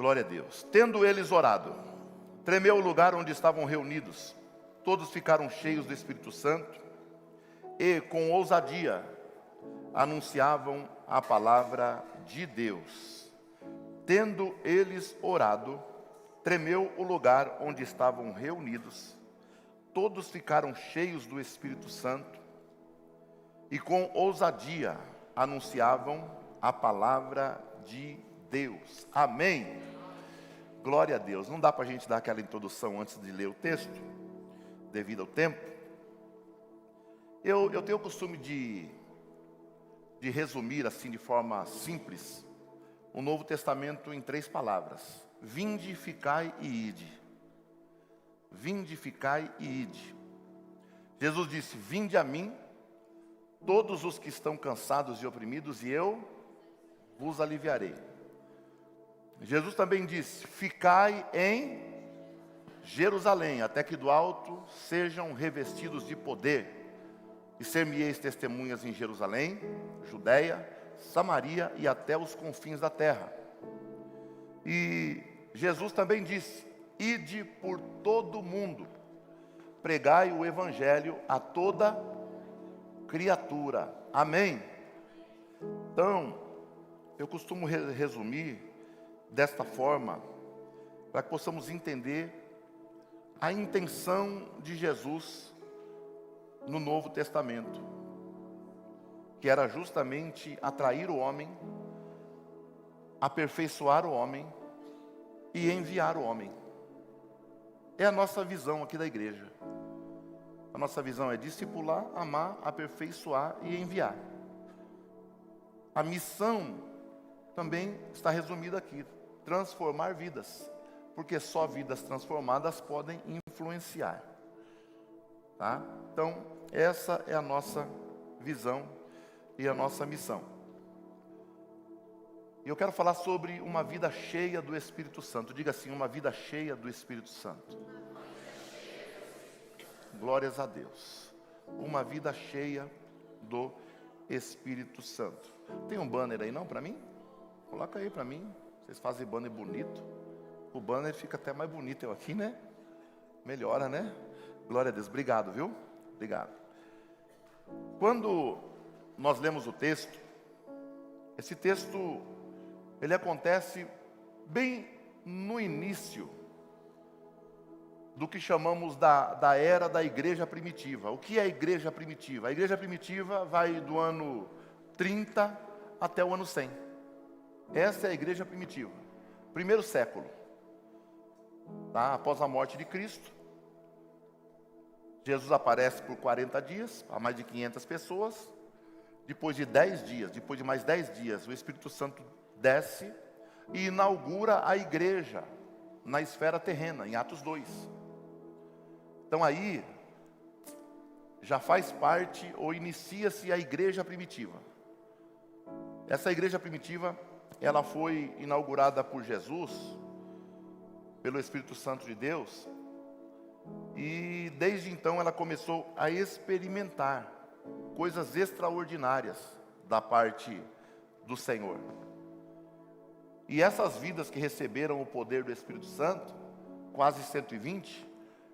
Glória a Deus. Tendo eles orado, tremeu o lugar onde estavam reunidos. Todos ficaram cheios do Espírito Santo e com ousadia anunciavam a palavra de Deus. Tendo eles orado, tremeu o lugar onde estavam reunidos. Todos ficaram cheios do Espírito Santo e com ousadia anunciavam a palavra de Deus. Amém. Glória a Deus. Não dá para a gente dar aquela introdução antes de ler o texto, devido ao tempo. Eu tenho o costume de resumir assim de forma simples o Novo Testamento em 3 palavras: vinde, ficai e ide. Vinde, ficai e ide. Jesus disse: vinde a mim, todos os que estão cansados e oprimidos, e eu vos aliviarei. Jesus também disse: ficai em Jerusalém, até que do alto sejam revestidos de poder, e ser-me-eis testemunhas em Jerusalém, Judeia, Samaria e até os confins da terra. E Jesus também disse: ide por todo o mundo, pregai o evangelho a toda criatura. Amém? Então, eu costumo resumir desta forma, para que possamos entender a intenção de Jesus no Novo Testamento, que era justamente atrair o homem, aperfeiçoar o homem e enviar o homem. É a nossa visão aqui da igreja. A nossa visão é discipular, amar, aperfeiçoar e enviar. A missão também está resumida aqui: transformar vidas, porque só vidas transformadas podem influenciar. Tá? Então, essa é a nossa visão e a nossa missão. E eu quero falar sobre uma vida cheia do Espírito Santo. Diga assim: uma vida cheia do Espírito Santo. Glórias a Deus. Uma vida cheia do Espírito Santo. Tem um banner aí não para mim? Coloca aí para mim. Vocês fazem banner bonito. O banner fica até mais bonito eu aqui, né? Melhora, né? Glória a Deus. Obrigado, viu? Obrigado. Quando nós lemos o texto, esse texto, ele acontece bem no início do que chamamos da era da igreja primitiva. O que é a igreja primitiva? A igreja primitiva vai do ano 30 até o ano 100. Essa é a igreja primitiva. Primeiro século. Tá? Após a morte de Cristo, Jesus aparece por 40 dias, a mais de 500 pessoas. Depois de 10 dias, depois de mais 10 dias, o Espírito Santo desce e inaugura a igreja na esfera terrena, em Atos 2. Então aí, já faz parte ou inicia-se a igreja primitiva. Essa igreja primitiva, ela foi inaugurada por Jesus, pelo Espírito Santo de Deus, e desde então ela começou a experimentar coisas extraordinárias da parte do Senhor. E essas vidas que receberam o poder do Espírito Santo, quase 120,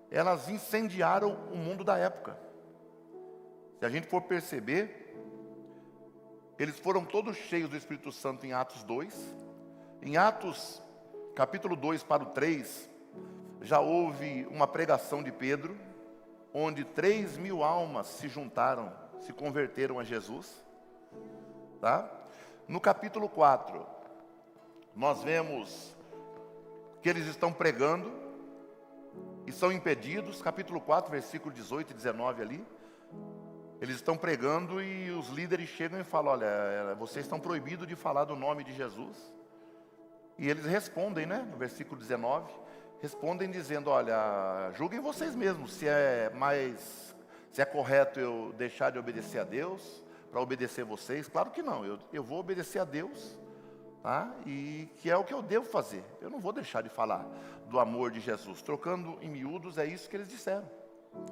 elas incendiaram o mundo da época. Se a gente for perceber, eles foram todos cheios do Espírito Santo em Atos 2. Em Atos, capítulo 2 para o 3, já houve uma pregação de Pedro, onde 3.000 almas se juntaram, se converteram a Jesus. Tá? No capítulo 4, nós vemos que eles estão pregando e são impedidos. Capítulo 4, versículo 18 e 19 ali. Eles estão pregando e os líderes chegam e falam: olha, vocês estão proibidos de falar do nome de Jesus. E eles respondem, né, no versículo 19, respondem dizendo: olha, julguem vocês mesmos se é correto eu deixar de obedecer a Deus para obedecer vocês. Claro que não, eu vou obedecer a Deus, tá? E que é o que eu devo fazer. Eu não vou deixar de falar do amor de Jesus. Trocando em miúdos, é isso que eles disseram,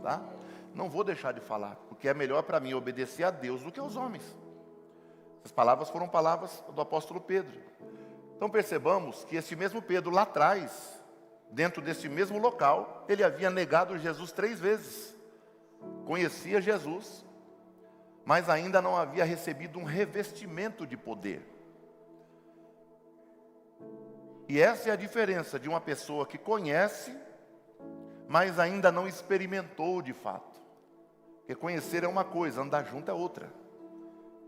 tá? Não vou deixar de falar, porque é melhor para mim obedecer a Deus do que aos homens. Essas palavras foram palavras do apóstolo Pedro. Então percebamos que esse mesmo Pedro lá atrás, dentro desse mesmo local, ele havia negado Jesus 3 vezes. Conhecia Jesus, mas ainda não havia recebido um revestimento de poder. E essa é a diferença de uma pessoa que conhece, mas ainda não experimentou de fato. Porque conhecer é uma coisa, andar junto é outra.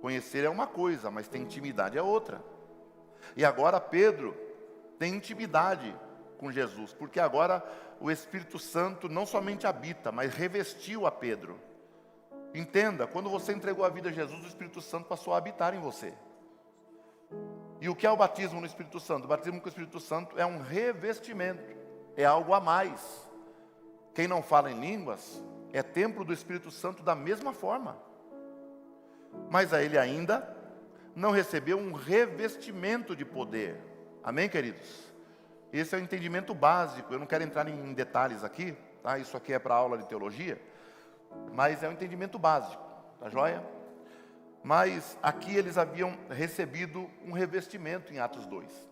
Conhecer é uma coisa, mas ter intimidade é outra. E agora Pedro tem intimidade com Jesus, porque agora o Espírito Santo não somente habita, mas revestiu a Pedro. Entenda, quando você entregou a vida a Jesus, o Espírito Santo passou a habitar em você. E o que é o batismo no Espírito Santo? O batismo com o Espírito Santo é um revestimento, é algo a mais. Quem não fala em línguas é templo do Espírito Santo da mesma forma. Mas ele ainda não recebeu um revestimento de poder. Amém, queridos? Esse é o entendimento básico. Eu não quero entrar em detalhes aqui, tá? Isso aqui é para aula de teologia, mas é um entendimento básico, tá joia? Mas aqui eles haviam recebido um revestimento em Atos 2.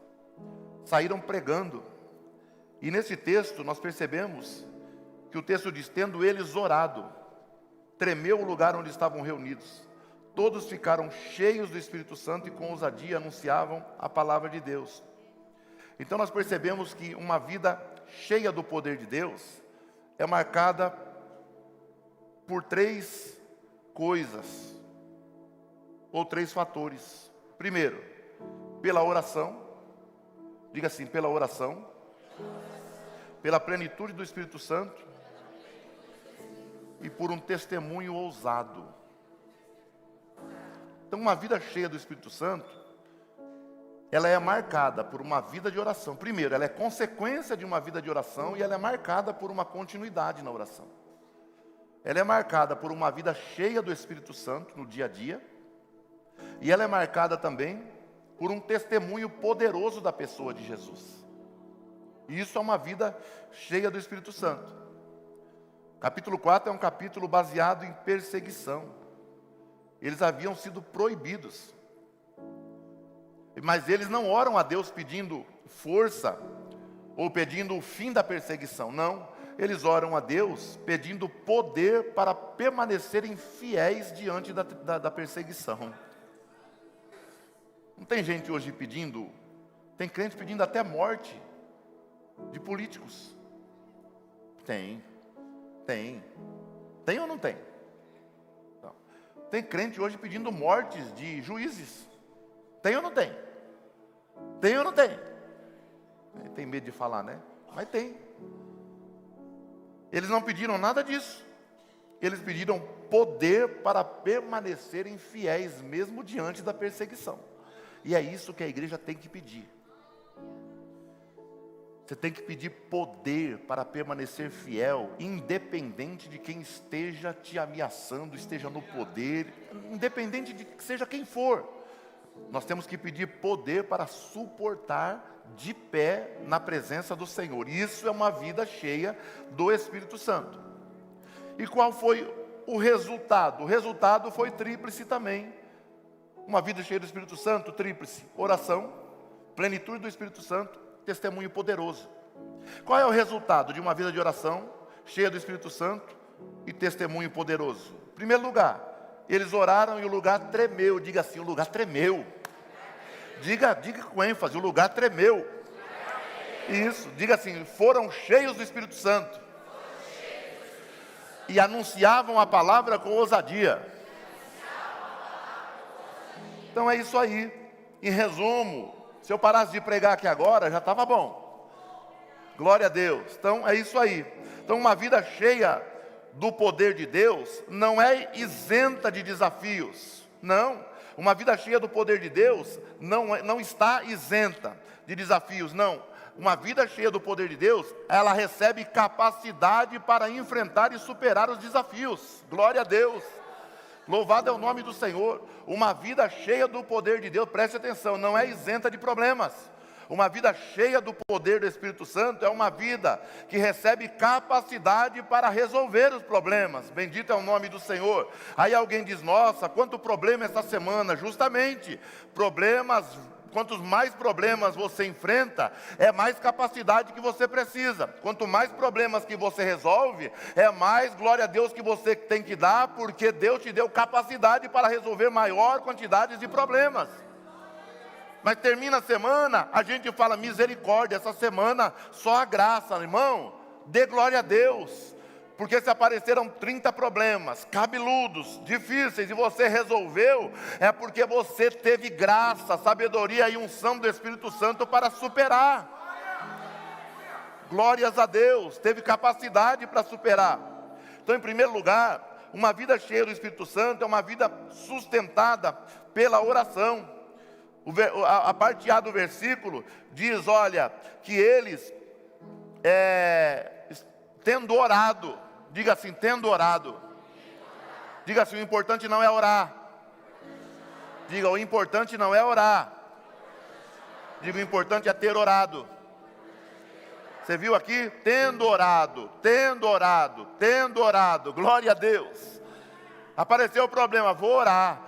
Saíram pregando. E nesse texto nós percebemos que o texto diz: tendo eles orado, tremeu o lugar onde estavam reunidos. Todos ficaram cheios do Espírito Santo e com ousadia anunciavam a palavra de Deus. Então nós percebemos que uma vida cheia do poder de Deus é marcada por 3 coisas, ou 3 fatores. Primeiro, pela oração. Diga assim: pela oração. Pela plenitude do Espírito Santo. E por um testemunho ousado. Então uma vida cheia do Espírito Santo, ela é marcada por uma vida de oração. Primeiro, ela é consequência de uma vida de oração e ela é marcada por uma continuidade na oração. Ela é marcada por uma vida cheia do Espírito Santo no dia a dia. E ela é marcada também por um testemunho poderoso da pessoa de Jesus. E isso é uma vida cheia do Espírito Santo. Capítulo 4 é um capítulo baseado em perseguição. Eles haviam sido proibidos. Mas eles não oram a Deus pedindo força ou pedindo o fim da perseguição. Não, eles oram a Deus pedindo poder para permanecerem fiéis diante da perseguição. Não tem gente hoje pedindo, tem crente pedindo até morte de políticos. Tem ou não tem? Não. Tem crente hoje pedindo mortes de juízes. Tem ou não tem? Tem ou não tem? Tem medo de falar, né? Mas tem. Eles não pediram nada disso. Eles pediram poder para permanecerem fiéis mesmo diante da perseguição. E é isso que a igreja tem que pedir. Você tem que pedir poder para permanecer fiel, independente de quem esteja te ameaçando, esteja no poder, independente de que seja quem for. Nós temos que pedir poder para suportar de pé na presença do Senhor. Isso é uma vida cheia do Espírito Santo. E qual foi o resultado? O resultado foi tríplice também. Uma vida cheia do Espírito Santo, tríplice: oração, plenitude do Espírito Santo, testemunho poderoso. Qual é o resultado de uma vida de oração, cheia do Espírito Santo e testemunho poderoso? Em primeiro lugar, eles oraram e o lugar tremeu. Diga assim: o lugar tremeu. Diga com ênfase: o lugar tremeu. Isso, diga assim: foram cheios do Espírito Santo. E anunciavam a palavra com ousadia. Então é isso aí. Em resumo, se eu parasse de pregar aqui agora, já estava bom. Glória a Deus. Então é isso aí. Então uma vida cheia do poder de Deus não é isenta de desafios. Não. Uma vida cheia do poder de Deus não está isenta de desafios, não. Uma vida cheia do poder de Deus, ela recebe capacidade para enfrentar e superar os desafios. Glória a Deus. Louvado é o nome do Senhor. Uma vida cheia do poder de Deus, preste atenção, não é isenta de problemas. Uma vida cheia do poder do Espírito Santo é uma vida que recebe capacidade para resolver os problemas. Bendito é o nome do Senhor. Aí alguém diz: nossa, quanto problema essa semana. Justamente, problemas quantos mais problemas você enfrenta, é mais capacidade que você precisa. Quanto mais problemas que você resolve, é mais glória a Deus que você tem que dar, porque Deus te deu capacidade para resolver maior quantidade de problemas. Mas termina a semana, a gente fala misericórdia, essa semana só a graça, irmão, dê glória a Deus. Porque se apareceram 30 problemas, cabeludos, difíceis, e você resolveu, é porque você teve graça, sabedoria e unção do Espírito Santo para superar. Glórias a Deus, teve capacidade para superar. Então, em primeiro lugar, uma vida cheia do Espírito Santo é uma vida sustentada pela oração. A parte A do versículo diz, olha, que eles, tendo orado, diga assim, tendo orado. Diga assim, o importante não é orar. Diga, o importante não é orar. Diga, o importante é ter orado. Você viu aqui? Tendo orado, tendo orado, tendo orado. Glória a Deus. Apareceu o problema, vou orar.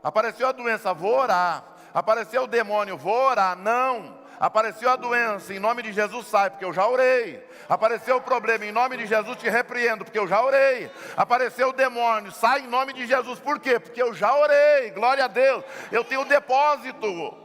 Apareceu a doença, vou orar. Apareceu o demônio, vou orar. Não. Apareceu a doença, em nome de Jesus sai, porque eu já orei. Apareceu o problema, em nome de Jesus te repreendo, porque eu já orei. Apareceu o demônio, sai em nome de Jesus, por quê? Porque eu já orei, glória a Deus. Eu tenho depósito.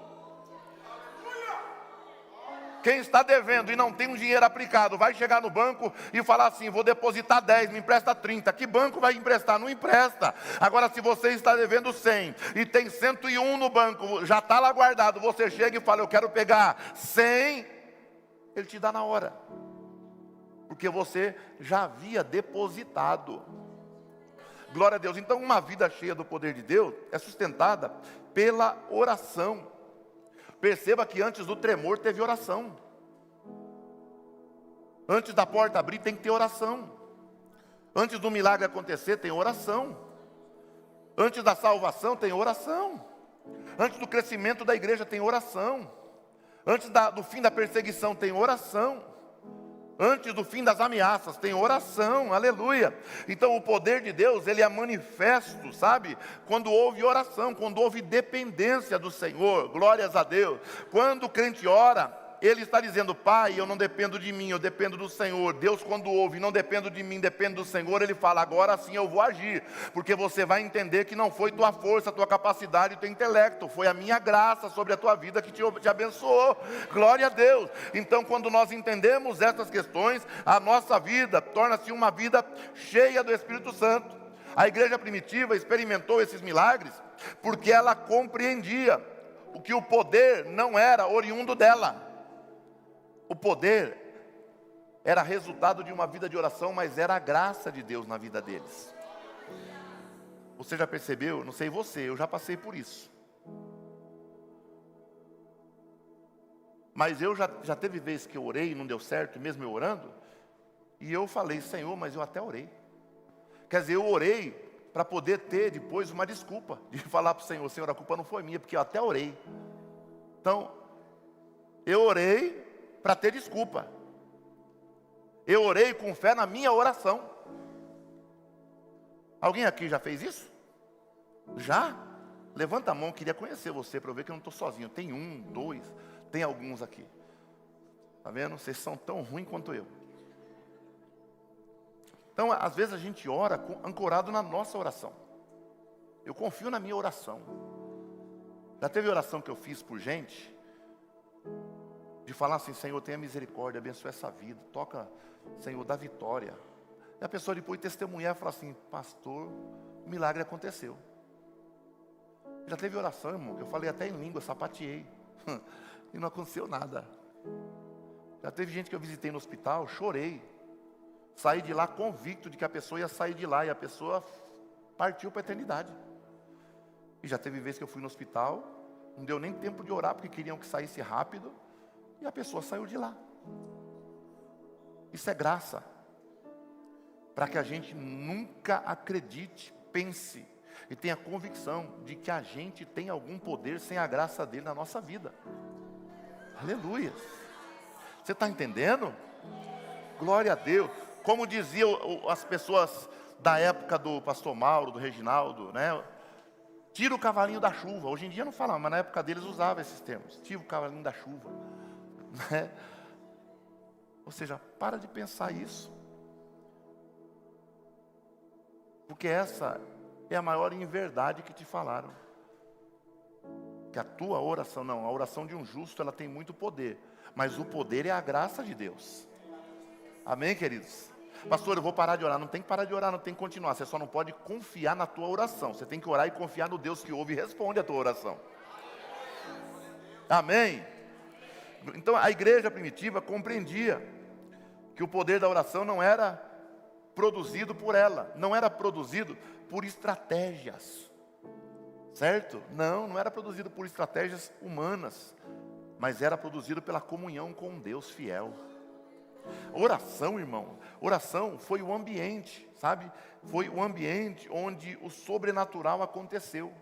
Quem está devendo e não tem um dinheiro aplicado, vai chegar no banco e falar assim, vou depositar 10, me empresta 30. Que banco vai emprestar? Não empresta. Agora, se você está devendo 100 e tem 101 no banco, já está lá guardado, você chega e fala, eu quero pegar 100, ele te dá na hora. Porque você já havia depositado. Glória a Deus. Então, uma vida cheia do poder de Deus é sustentada pela oração. Perceba que antes do tremor teve oração. Antes da porta abrir tem que ter oração. Antes do milagre acontecer tem oração. Antes da salvação tem oração. Antes do crescimento da igreja tem oração. Antes do fim da perseguição tem oração. Antes do fim das ameaças tem oração, aleluia. Então o poder de Deus, ele é manifesto, sabe? Quando houve oração, quando houve dependência do Senhor, glórias a Deus. Quando o crente ora, ele está dizendo, Pai, eu não dependo de mim, eu dependo do Senhor. Deus, quando ouve, não dependo de mim, dependo do Senhor, ele fala, agora sim eu vou agir. Porque você vai entender que não foi tua força, tua capacidade, teu intelecto, foi a minha graça sobre a tua vida que te abençoou. Glória a Deus. Então, quando nós entendemos essas questões, a nossa vida torna-se uma vida cheia do Espírito Santo. A igreja primitiva experimentou esses milagres porque ela compreendia que o poder não era oriundo dela. O poder era resultado de uma vida de oração, mas era a graça de Deus na vida deles. Você já percebeu? Não sei você, eu já passei por isso. Mas eu já teve vezes que eu orei e não deu certo, mesmo eu orando, e eu falei, Senhor, mas eu até orei. Quer dizer, eu orei para poder ter depois uma desculpa, de falar para o Senhor, Senhor, a culpa não foi minha, porque eu até orei. Então, eu orei para ter desculpa. Eu orei com fé na minha oração. Alguém aqui já fez isso? Já? Levanta a mão, queria conhecer você para eu ver que eu não estou sozinho. Tem 1, 2, tem alguns aqui. Está vendo? Vocês são tão ruins quanto eu. Então, às vezes a gente ora ancorado na nossa oração. Eu confio na minha oração. Já teve oração que eu fiz por gente, de falar assim, Senhor, tenha misericórdia, abençoe essa vida, toca, Senhor, dá vitória. E a pessoa depois testemunhar e falar assim, pastor, o milagre aconteceu. Já teve oração, irmão, que eu falei até em língua, sapateei, e não aconteceu nada. Já teve gente que eu visitei no hospital, chorei, saí de lá convicto de que a pessoa ia sair de lá, e a pessoa partiu para a eternidade. E já teve vezes que eu fui no hospital, não deu nem tempo de orar, porque queriam que saísse rápido, e a pessoa saiu de lá. Isso é graça. Para que a gente nunca acredite, pense e tenha convicção de que a gente tem algum poder sem a graça dele na nossa vida. Aleluia. Você está entendendo? Glória a Deus. Como diziam as pessoas da época do pastor Mauro, do Reginaldo, né? Tira o cavalinho da chuva. Hoje em dia não fala, mas na época deles usava esses termos. Tira o cavalinho da chuva. Né? Ou seja, para de pensar isso. Porque essa é a maior inverdade que te falaram. Que a tua oração, não, a oração de um justo, ela tem muito poder. Mas o poder é a graça de Deus. Amém, queridos? Pastor, eu vou parar de orar. Não tem que parar de orar, não tem que continuar. Você só não pode confiar na tua oração. Você tem que orar e confiar no Deus que ouve e responde a tua oração. Amém? Então a igreja primitiva compreendia que o poder da oração não era produzido por ela. Não era produzido por estratégias. Certo? Não era produzido por estratégias humanas. Mas era produzido pela comunhão com um Deus fiel. Oração, irmão, oração foi o ambiente, sabe? Foi o ambiente onde o sobrenatural aconteceu,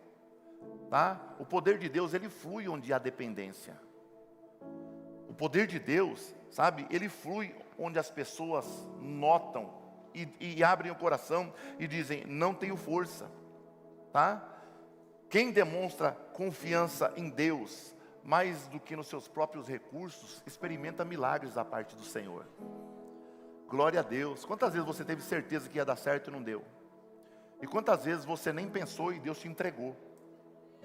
tá? O poder de Deus, ele flui onde há dependência. O poder de Deus, sabe? Ele flui onde as pessoas notam e abrem o coração e dizem, não tenho força, tá? Quem demonstra confiança em Deus mais do que nos seus próprios recursos, experimenta milagres da parte do Senhor. Glória a Deus. Quantas vezes você teve certeza que ia dar certo e não deu? E quantas vezes você nem pensou e Deus te entregou?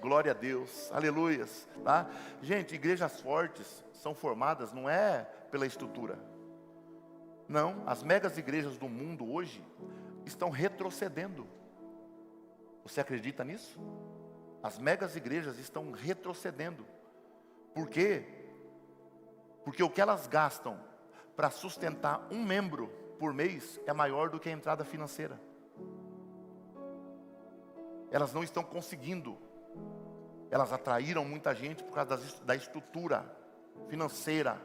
Glória a Deus, aleluias, tá? Gente, igrejas fortes são formadas não é pela estrutura. Não, as megas igrejas do mundo hoje estão retrocedendo. Você acredita nisso? As megas igrejas estão retrocedendo. Por quê? Porque o que elas gastam para sustentar um membro por mês é maior do que a entrada financeira. Elas não estão conseguindo. Elas atraíram muita gente por causa da estrutura financeira.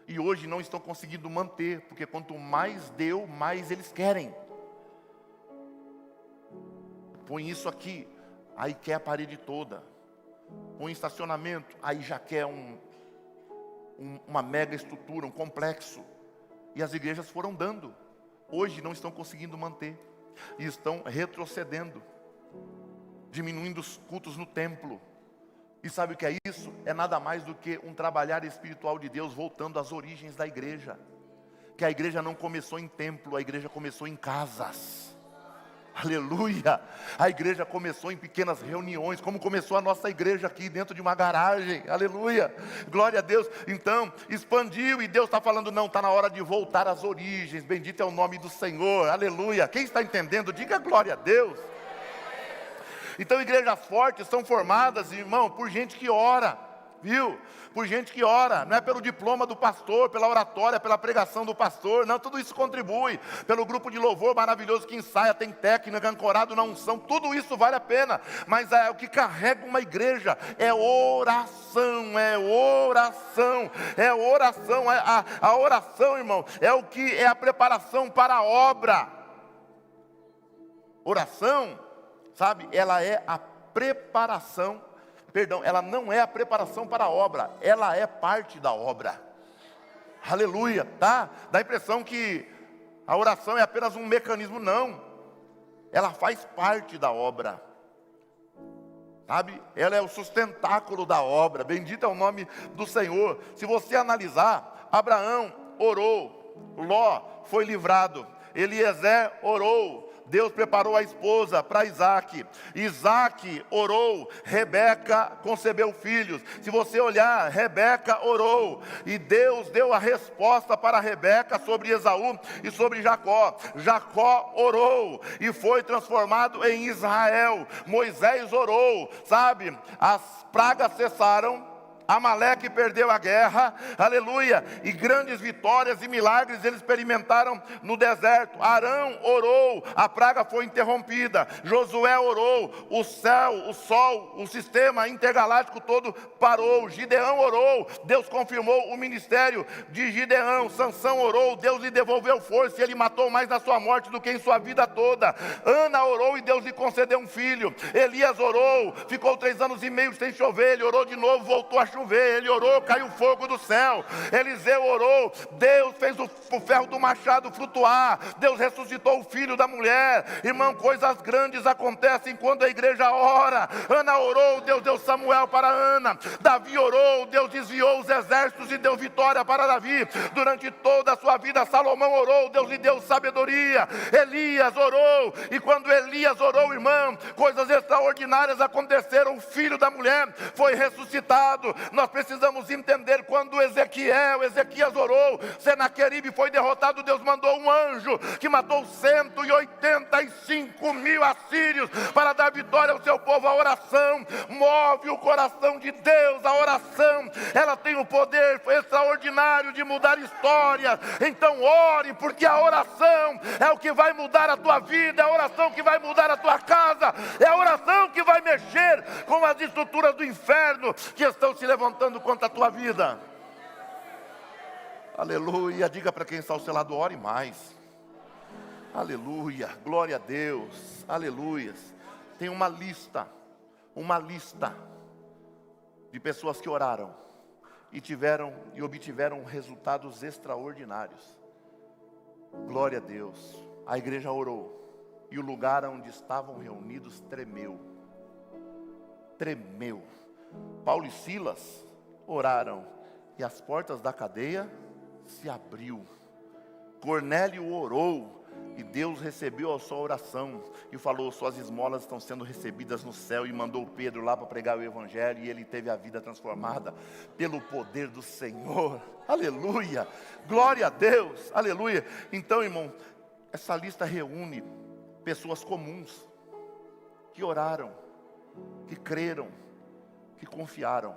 E hoje não estão conseguindo manter, porque quanto mais deu, mais eles querem. Põe isso aqui, aí quer a parede toda. Um estacionamento, aí já quer uma mega estrutura, um complexo. E as igrejas foram dando. Hoje não estão conseguindo manter. E estão retrocedendo. Diminuindo os cultos no templo. E sabe o que é isso? É nada mais do que um trabalhar espiritual de Deus voltando às origens da igreja. Que a igreja não começou em templo, a igreja começou em casas. Aleluia, a igreja começou em pequenas reuniões, como começou a nossa igreja aqui dentro de uma garagem, aleluia, glória a Deus. Então, expandiu e Deus está falando, não, está na hora de voltar às origens, bendito é o nome do Senhor, aleluia. Quem está entendendo, diga glória a Deus. Então igrejas fortes são formadas, irmão, por gente que ora, viu? Por gente que ora, não é pelo diploma do pastor, pela oratória, pela pregação do pastor, não, tudo isso contribui, pelo grupo de louvor maravilhoso que ensaia, tem técnica, ancorado na unção, tudo isso vale a pena, mas o que carrega uma igreja é oração, a oração, irmão, é o que é a preparação para a obra. Oração, sabe, ela é a preparação. Perdão, ela não é a preparação para a obra, ela é parte da obra. Aleluia, tá? Dá a impressão que a oração é apenas um mecanismo, não. Ela faz parte da obra. Sabe? Ela é o sustentáculo da obra. Bendito é o nome do Senhor. Se você analisar, Abraão orou, Ló foi livrado, Eliezer orou, Deus preparou a esposa para Isaac. Isaac orou, Rebeca concebeu filhos. Se você olhar, Rebeca orou, e Deus deu a resposta para Rebeca sobre Esaú e sobre Jacó. Jacó orou e foi transformado em Israel. Moisés orou, sabe? As pragas cessaram, Amaleque perdeu a guerra, aleluia, e grandes vitórias e milagres eles experimentaram no deserto. Arão orou, a praga foi interrompida. Josué orou, o céu, o sol, o sistema intergaláctico todo parou. Gideão orou, Deus confirmou o ministério de Gideão. Sansão orou, Deus lhe devolveu força e ele matou mais na sua morte do que em sua vida toda. Ana orou e Deus lhe concedeu um filho. Elias orou, ficou 3 anos e meio sem chover, ele orou de novo, voltou a chover. Ele orou, caiu fogo do céu. Eliseu orou, Deus fez o ferro do machado flutuar. Deus ressuscitou o filho da mulher. Irmão, coisas grandes acontecem quando a igreja ora. Ana orou, Deus deu Samuel para Ana. Davi orou, Deus desviou os exércitos e deu vitória para Davi. Durante toda a sua vida, Salomão orou, Deus lhe deu sabedoria. Elias orou, e quando Elias orou, irmão, coisas extraordinárias aconteceram. O filho da mulher foi ressuscitado. Nós precisamos entender, quando Ezequias orou, Senaqueribe foi derrotado, Deus mandou um anjo que matou 185 mil assírios para dar vitória ao seu povo. A oração move o coração de Deus. A oração, ela tem o poder extraordinário de mudar histórias. Então ore, porque a oração é o que vai mudar a tua vida, é a oração que vai mudar a tua casa, é a oração que vai mexer com as estruturas do inferno que estão se levantando contra a tua vida. Aleluia. Diga para quem está ao seu lado: ore mais. Aleluia, glória a Deus, aleluia. Tem uma lista de pessoas que oraram e obtiveram resultados extraordinários. Glória a Deus. A igreja orou e o lugar onde estavam reunidos tremeu. Paulo e Silas oraram e as portas da cadeia se abriu. Cornélio orou e Deus recebeu a sua oração e falou: suas esmolas estão sendo recebidas no céu. E mandou Pedro lá para pregar o evangelho, e ele teve a vida transformada pelo poder do Senhor. Aleluia, glória a Deus, aleluia. Então, irmão, essa lista reúne pessoas comuns que oraram, que creram, que confiaram,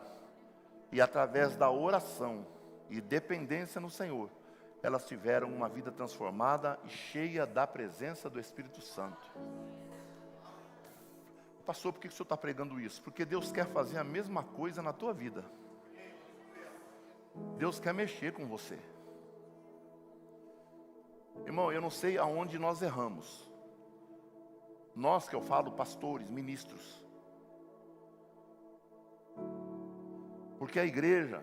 e através da oração e dependência no Senhor, elas tiveram uma vida transformada e cheia da presença do Espírito Santo. Pastor, por que o senhor está pregando isso? Porque Deus quer fazer a mesma coisa na tua vida. Deus quer mexer com você. Irmão, eu não sei aonde nós erramos. Nós, que eu falo, pastores, ministros. Porque a igreja,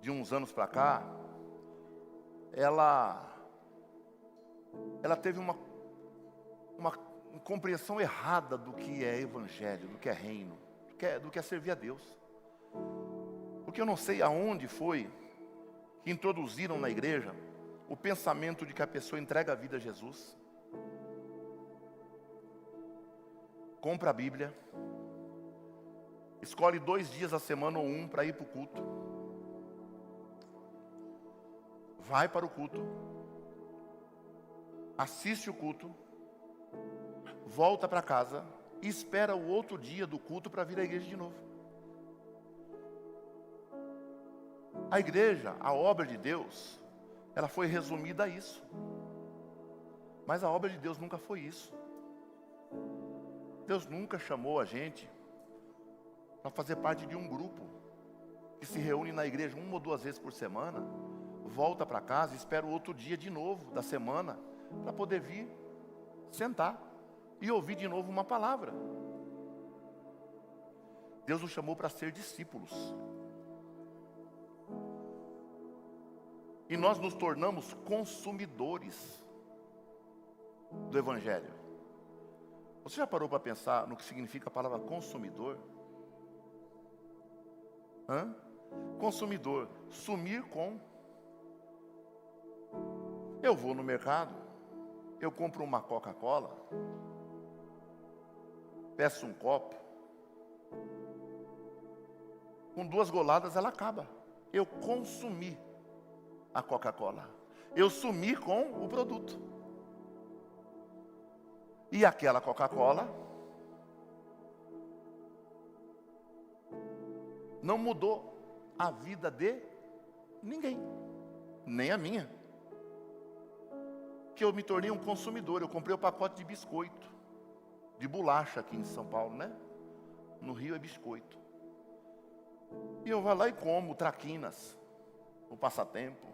de uns anos para cá, ela teve uma compreensão errada do que é evangelho, do que é reino, do que é servir a Deus. Porque eu não sei aonde foi que introduziram na igreja o pensamento de que a pessoa entrega a vida a Jesus, compra a Bíblia, escolhe 2 dias a semana ou 1 para ir para o culto, vai para o culto, assiste o culto, volta para casa e espera o outro dia do culto para vir à igreja de novo. A igreja, a obra de Deus, ela foi resumida a isso. Mas a obra de Deus nunca foi isso. Deus nunca chamou a gente para fazer parte de um grupo que se reúne na igreja 1 ou 2 vezes por semana, volta para casa e espera o outro dia de novo da semana para poder vir, sentar e ouvir de novo uma palavra. Deus nos chamou para ser discípulos. E nós nos tornamos consumidores do evangelho. Você já parou para pensar no que significa a palavra consumidor? Consumidor, sumir com. Eu vou no mercado, eu compro uma Coca-Cola, peço um copo, com 2 goladas ela acaba. Eu consumi a Coca-Cola, eu sumi com o produto. E aquela Coca-Cola não mudou a vida de ninguém, nem a minha. Que eu me tornei um consumidor. Eu comprei o pacote de biscoito, de bolacha aqui em São Paulo, né? No Rio é biscoito. E eu vou lá e como traquinas, o passatempo.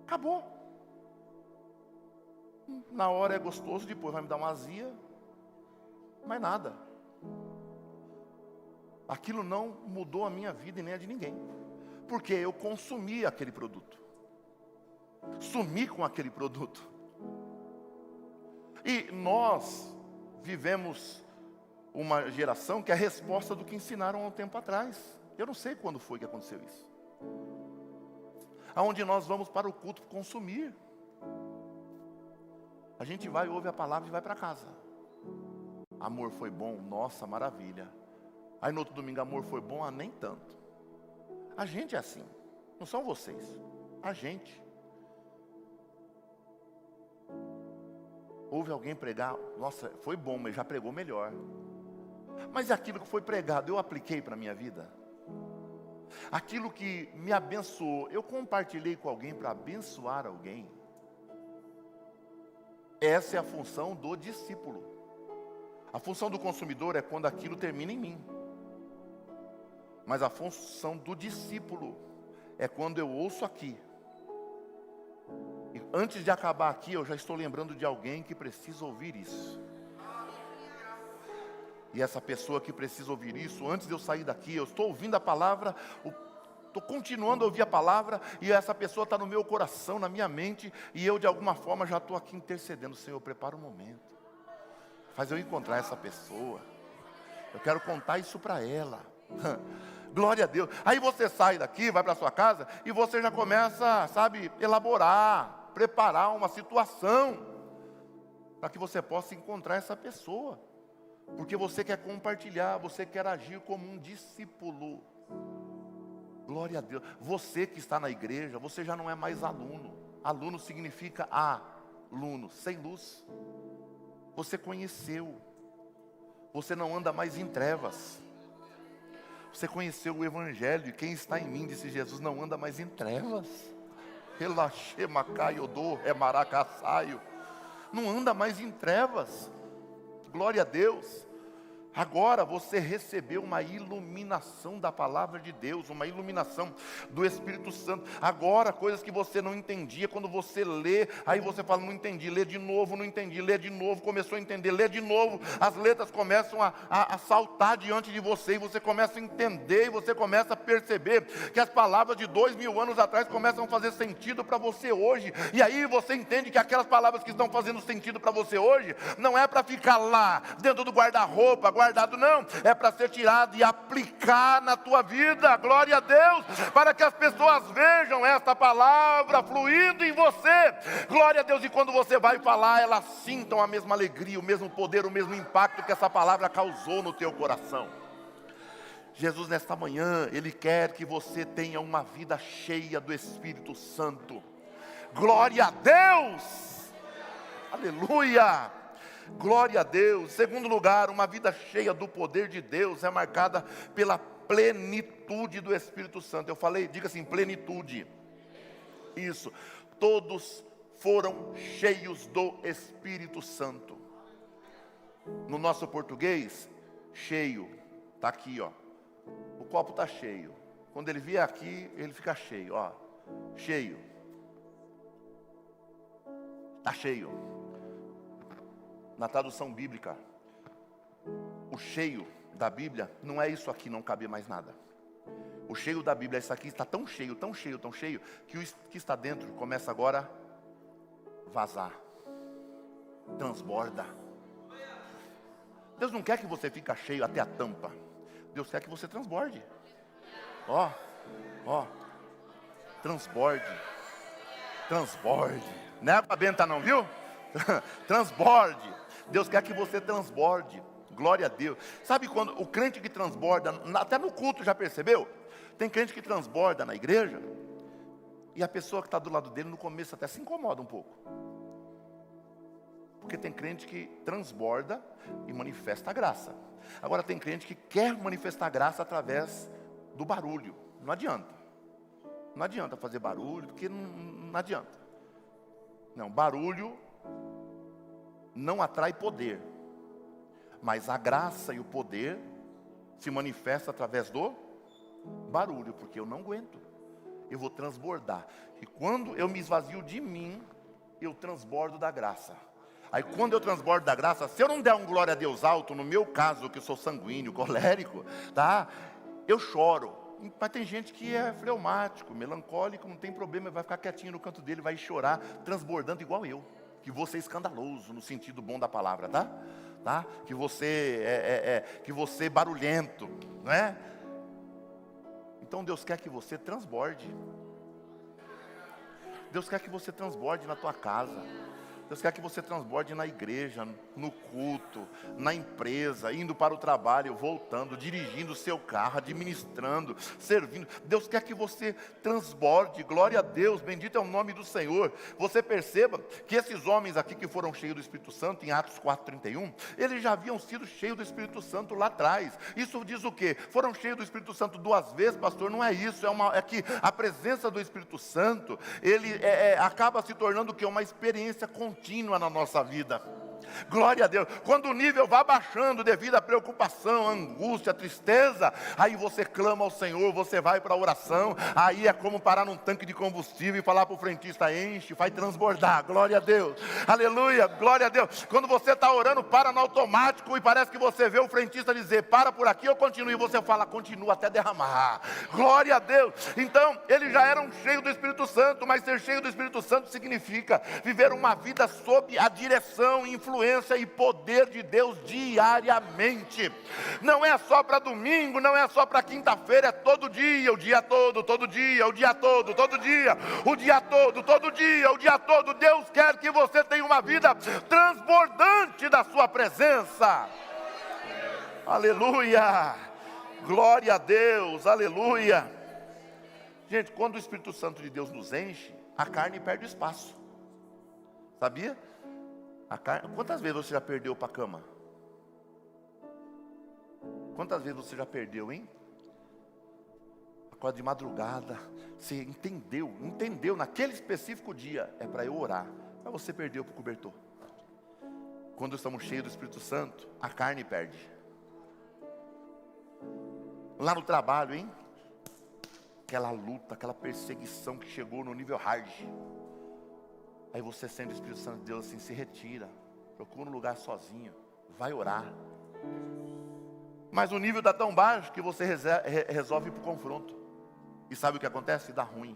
Acabou. Na hora é gostoso, depois vai me dar uma azia, mais nada. aquilo não mudou a minha vida e nem a de ninguém. Porque eu consumi aquele produto. Sumi com aquele produto. E nós vivemos uma geração que é a resposta do que ensinaram há um tempo atrás. Eu não sei quando foi que aconteceu isso. Aonde nós vamos para o culto consumir. A gente vai, ouve a palavra e vai para casa. Amor foi bom, nossa, maravilha. Aí no outro domingo, amor foi bom, ah, nem tanto. A gente é assim, não são vocês, a gente. Ouve alguém pregar, nossa, foi bom, mas já pregou melhor. Mas aquilo que foi pregado, eu apliquei para a minha vida? Aquilo que me abençoou, eu compartilhei com alguém para abençoar alguém? Essa é a função do discípulo. A função do consumidor é quando aquilo termina em mim. Mas a função do discípulo é quando eu ouço aqui. E antes de acabar aqui, eu já estou lembrando de alguém que precisa ouvir isso. E essa pessoa que precisa ouvir isso, antes de eu sair daqui, eu estou ouvindo a palavra, estou continuando a ouvir a palavra, e essa pessoa está no meu coração, na minha mente, e eu de alguma forma já estou aqui intercedendo. Senhor, prepara um momento, faz eu encontrar essa pessoa, eu quero contar isso para ela. Glória a Deus. Aí você sai daqui, vai para sua casa, e você já começa, sabe, elaborar, preparar uma situação, para que você possa encontrar essa pessoa. Porque você quer compartilhar, você quer agir como um discípulo. Glória a Deus. Você que está na igreja, você já não é mais aluno. Aluno significa aluno, sem luz. Você conheceu. Você não anda mais em trevas. Você conheceu o Evangelho, e quem está em mim, disse Jesus, não anda mais em trevas. Relaxemacaiodô, é maracaçaio. Não anda mais em trevas. Glória a Deus. Agora você recebeu uma iluminação da palavra de Deus, uma iluminação do Espírito Santo. Agora, coisas que você não entendia, quando você lê, aí você fala, não entendi, lê de novo, não entendi, lê de novo, começou a entender, lê de novo, as letras começam a saltar diante de você, e você começa a entender, e você começa a perceber que as palavras de 2000 anos atrás começam a fazer sentido para você hoje, e aí você entende que aquelas palavras que estão fazendo sentido para você hoje, não é para ficar lá, dentro do guarda-roupa, guardado, não, é para ser tirado e aplicar na tua vida. Glória a Deus, para que as pessoas vejam esta palavra fluindo em você. Glória a Deus, e quando você vai falar, elas sintam a mesma alegria, o mesmo poder, o mesmo impacto que essa palavra causou no teu coração. Jesus, nesta manhã, Ele quer que você tenha uma vida cheia do Espírito Santo. Glória a Deus, aleluia. Glória a Deus. Segundo lugar, uma vida cheia do poder de Deus é marcada pela plenitude do Espírito Santo. Eu falei, diga assim, plenitude. Isso. Todos foram cheios do Espírito Santo. No nosso português, cheio. Está aqui, ó. O copo está cheio. Quando ele vier aqui, ele fica cheio, ó. Cheio. Está cheio. Na tradução bíblica, o cheio da Bíblia não é isso aqui, não cabe mais nada. O cheio da Bíblia, isso aqui está tão cheio, tão cheio, tão cheio, que o que está dentro começa agora a vazar, transborda. Deus não quer que você fique cheio até a tampa. Deus quer que você transborde. Ó, transborde. Não é água benta não, viu? Transborde. Deus quer que você transborde. Glória a Deus. Sabe quando o crente que transborda, até no culto, já percebeu? Tem crente que transborda na igreja, e a pessoa que está do lado dele no começo até se incomoda um pouco. Porque tem crente que transborda e manifesta a graça. Agora tem crente que quer manifestar a graça através do barulho. Não adianta. Não adianta fazer barulho, porque não adianta. Não, barulho não atrai poder, mas a graça e o poder se manifesta através do barulho, porque eu não aguento, eu vou transbordar, e quando eu me esvazio de mim, eu transbordo da graça. Aí quando eu transbordo da graça, se eu não der um glória a Deus alto, no meu caso, que eu sou sanguíneo, colérico, tá? Eu choro. Mas tem gente que é fleumático, melancólico, não tem problema, vai ficar quietinho no canto dele, vai chorar, transbordando igual eu. Que você é escandaloso, no sentido bom da palavra, tá? Tá? Que você que você é barulhento, não é? Então Deus quer que você transborde. Deus quer que você transborde na tua casa. Deus quer que você transborde na igreja, no culto, na empresa, indo para o trabalho, voltando, dirigindo o seu carro, administrando, servindo. Deus quer que você transborde, glória a Deus, bendito é o nome do Senhor. Você perceba que esses homens aqui que foram cheios do Espírito Santo, em Atos 4:31, eles já haviam sido cheios do Espírito Santo lá atrás. Isso diz o quê? Foram cheios do Espírito Santo 2 vezes, pastor? Não é isso, é que a presença do Espírito Santo, ele acaba se tornando o quê? Uma experiência contínua na nossa vida. Glória a Deus. Quando o nível vai baixando devido à preocupação, à angústia, à tristeza, aí você clama ao Senhor, você vai para a oração. Aí é como parar num tanque de combustível e falar para o frentista: enche, vai transbordar. Glória a Deus, aleluia, glória a Deus. Quando você está orando, para no automático e parece que você vê o frentista dizer: para por aqui, eu continuo. E você fala: continua até derramar. Glória a Deus. Então eles já eram cheios do Espírito Santo, mas ser cheio do Espírito Santo significa viver uma vida sob a direção e influência e poder de Deus diariamente. Não é só para domingo, não é só para quinta-feira, é todo dia, o dia todo, todo dia, o dia todo, todo dia, o dia todo, todo dia, o dia todo. Deus quer que você tenha uma vida transbordante da sua presença. Aleluia, glória a Deus, aleluia. Gente, quando o Espírito Santo de Deus nos enche, a carne perde espaço. Sabia? Quantas vezes você já perdeu para a cama? Quantas vezes você já perdeu, hein? Acorda de madrugada, você entendeu, naquele específico dia, é para eu orar, mas você perdeu para o cobertor. Quando estamos cheios do Espírito Santo, a carne perde. Lá no trabalho, hein? Aquela luta, aquela perseguição que chegou no nível hard. Aí você sente o Espírito Santo de Deus assim: se retira, procura um lugar sozinho, vai orar. Mas o nível está tão baixo que você resolve ir para o confronto. E sabe o que acontece? Dá ruim.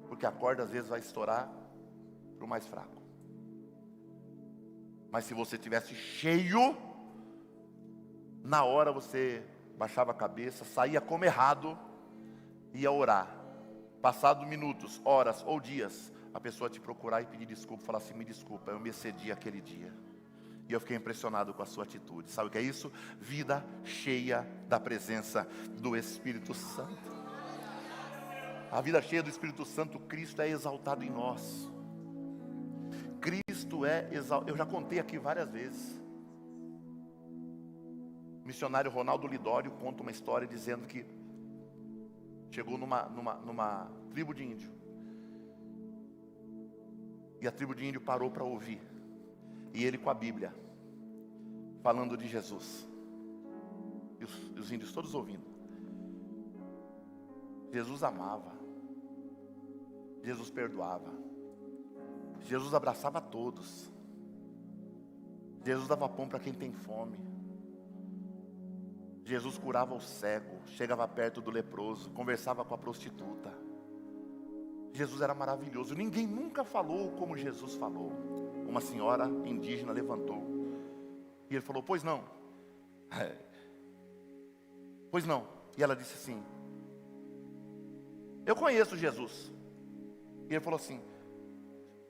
Porque a corda às vezes vai estourar para o mais fraco. Mas se você tivesse cheio, na hora você baixava a cabeça, saía como errado, ia orar. Passado minutos, horas ou dias, a pessoa te procurar e pedir desculpa, falar assim: me desculpa, eu me excedi aquele dia. E eu fiquei impressionado com a sua atitude. Sabe o que é isso? Vida cheia da presença do Espírito Santo. A vida cheia do Espírito Santo, Cristo é exaltado em nós. Cristo é exaltado. Eu já contei aqui várias vezes. O missionário Ronaldo Lidório conta uma história dizendo que chegou numa tribo de índio. E a tribo de índio parou para ouvir. E ele com a Bíblia, falando de Jesus. E os índios todos ouvindo. Jesus amava. Jesus perdoava. Jesus abraçava todos. Jesus dava pão para quem tem fome. Jesus curava o cego, chegava perto do leproso, conversava com a prostituta. Jesus era maravilhoso. Ninguém nunca falou como Jesus falou. Uma senhora indígena levantou e ele falou: pois não. Pois não. E ela disse assim: eu conheço Jesus. E ele falou assim: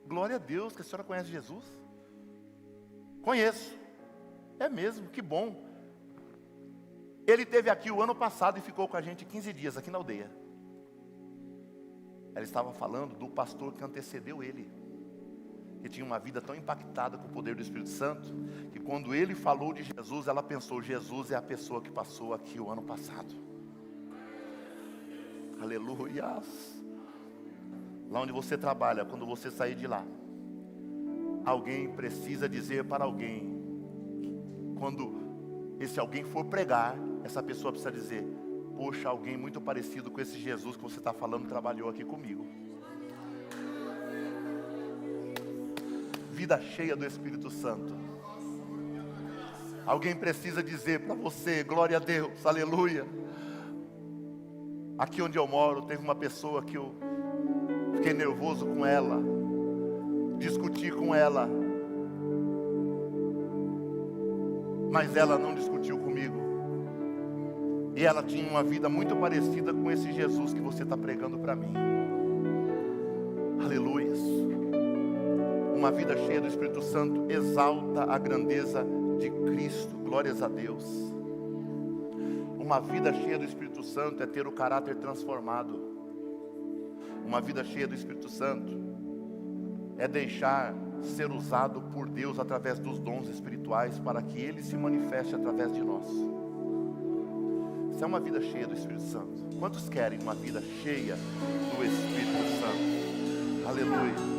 glória a Deus que a senhora conhece Jesus. Conheço. É mesmo, que bom. Ele esteve aqui o ano passado e ficou com a gente 15 dias aqui na aldeia. Ela estava falando do pastor que antecedeu ele, que tinha uma vida tão impactada com o poder do Espírito Santo, que quando ele falou de Jesus, ela pensou: Jesus é a pessoa que passou aqui o ano passado. Aleluia. Lá onde você trabalha, quando você sair de lá, alguém precisa dizer para alguém, quando esse alguém for pregar, essa pessoa precisa dizer: poxa, alguém muito parecido com esse Jesus que você está falando trabalhou aqui comigo. vida cheia do Espírito Santo. Alguém precisa dizer para você, glória a Deus, aleluia. Aqui onde eu moro, teve uma pessoa que eu fiquei nervoso com ela, discuti com ela, mas ela não discutiu comigo. E ela tinha uma vida muito parecida com esse Jesus que você está pregando para mim. Aleluia. Uma vida cheia do Espírito Santo exalta a grandeza de Cristo. Glórias a Deus. Uma vida cheia do Espírito Santo é ter o caráter transformado. Uma vida cheia do Espírito Santo é deixar ser usado por Deus através dos dons espirituais para que Ele se manifeste através de nós. Isso é uma vida cheia do Espírito Santo. Quantos querem uma vida cheia do Espírito Santo? Aleluia.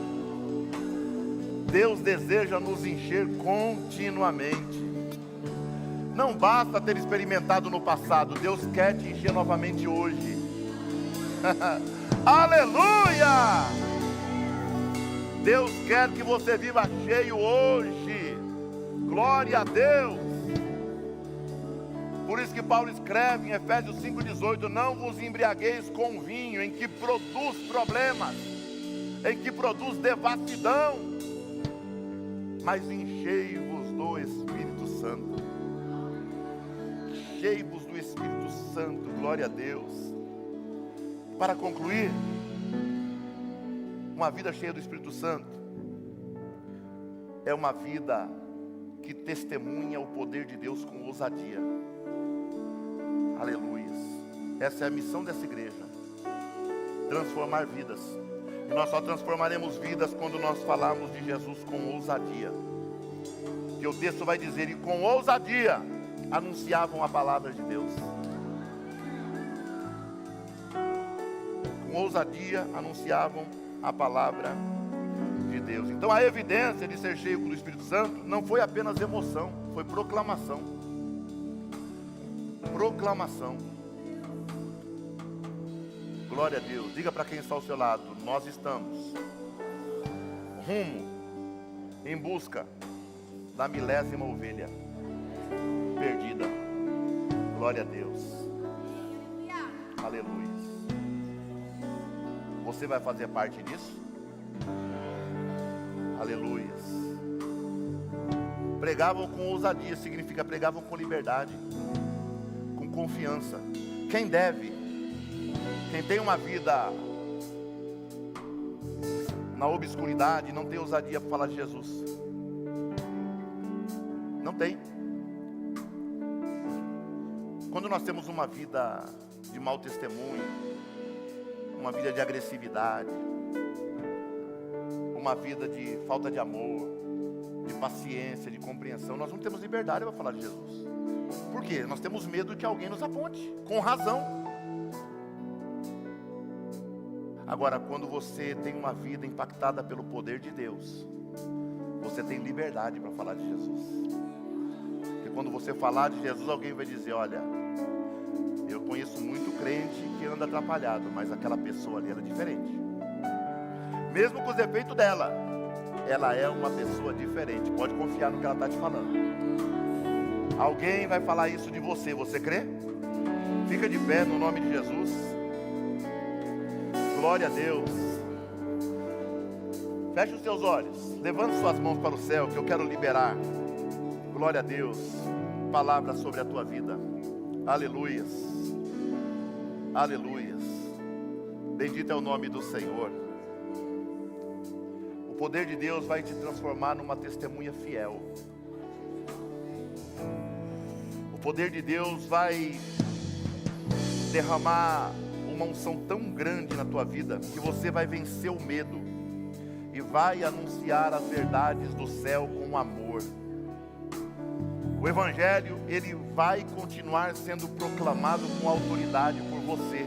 Deus deseja nos encher continuamente. Não basta ter experimentado no passado, Deus quer te encher novamente hoje. Aleluia! Deus quer que você viva cheio hoje. Glória a Deus. Por isso que Paulo escreve em Efésios 5,18: não vos embriagueis com vinho, em que produz problemas, em que produz devassidão, mas enchei-vos do Espírito Santo. Enchei-vos do Espírito Santo, glória a Deus. Para concluir, uma vida cheia do Espírito Santo é uma vida que testemunha o poder de Deus com ousadia. Aleluia. Essa é a missão dessa igreja: transformar vidas. E nós só transformaremos vidas quando nós falarmos de Jesus com ousadia. Que o texto vai dizer: e com ousadia anunciavam a palavra de Deus. Com ousadia anunciavam a palavra de Deus. Então a evidência de ser cheio do Espírito Santo não foi apenas emoção, foi proclamação. Proclamação. Glória a Deus. Diga para quem está ao seu lado: nós estamos rumo, em busca da milésima ovelha perdida. Glória a Deus. Aleluia. Você vai fazer parte disso? Aleluia. Pregavam com ousadia, significa pregavam com liberdade, com confiança. Quem deve, quem tem uma vida na obscuridade, não tem ousadia para falar de Jesus. Não tem. Quando nós temos uma vida de mau testemunho, uma vida de agressividade, uma vida de falta de amor, de paciência, de compreensão, nós não temos liberdade para falar de Jesus. Por quê? Nós temos medo que alguém nos aponte, com razão. Agora, quando você tem uma vida impactada pelo poder de Deus, você tem liberdade para falar de Jesus. Porque quando você falar de Jesus, alguém vai dizer: olha, eu conheço muito crente que anda atrapalhado, mas aquela pessoa ali era diferente. Mesmo com os defeitos dela, ela é uma pessoa diferente. Pode confiar no que ela está te falando. Alguém vai falar isso de você, você crê? Fica de pé no nome de Jesus. Glória a Deus. Feche os seus olhos, levante suas mãos para o céu, que eu quero liberar, glória a Deus, palavras sobre a tua vida. Aleluias, aleluias. Bendito é o nome do Senhor. O poder de Deus vai te transformar numa testemunha fiel. O poder de Deus vai derramar uma unção tão grande na tua vida, que você vai vencer o medo e vai anunciar as verdades do céu com amor. O Evangelho, ele vai continuar sendo proclamado com autoridade por você.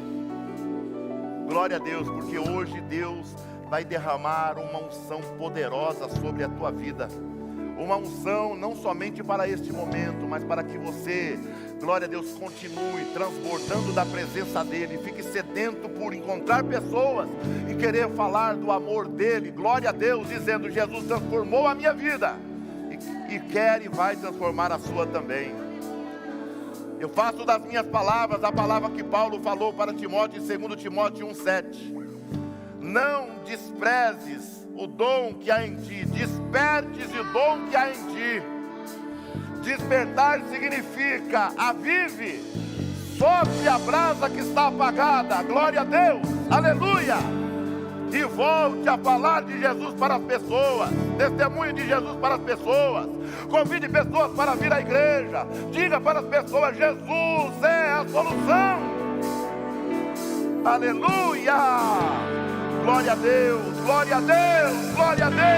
Glória a Deus, porque hoje Deus vai derramar uma unção poderosa sobre a tua vida. Uma unção não somente para este momento, mas para que você Glória a Deus, continue transbordando da presença dEle. Fique sedento por encontrar pessoas e querer falar do amor dEle. Glória a Deus, dizendo: Jesus transformou a minha vida e quer e vai transformar a sua também. Eu faço das minhas palavras a palavra que Paulo falou para Timóteo em 2 Timóteo 1,7. Não desprezes o dom que há em ti, despertes o dom que há em ti. Despertar significa: avive, sopre a brasa que está apagada. Glória a Deus, aleluia. E volte a falar de Jesus para as pessoas. Testemunho de Jesus para as pessoas. Convide pessoas para vir à igreja. Diga para as pessoas: Jesus é a solução. Aleluia. Glória a Deus, glória a Deus, glória a Deus.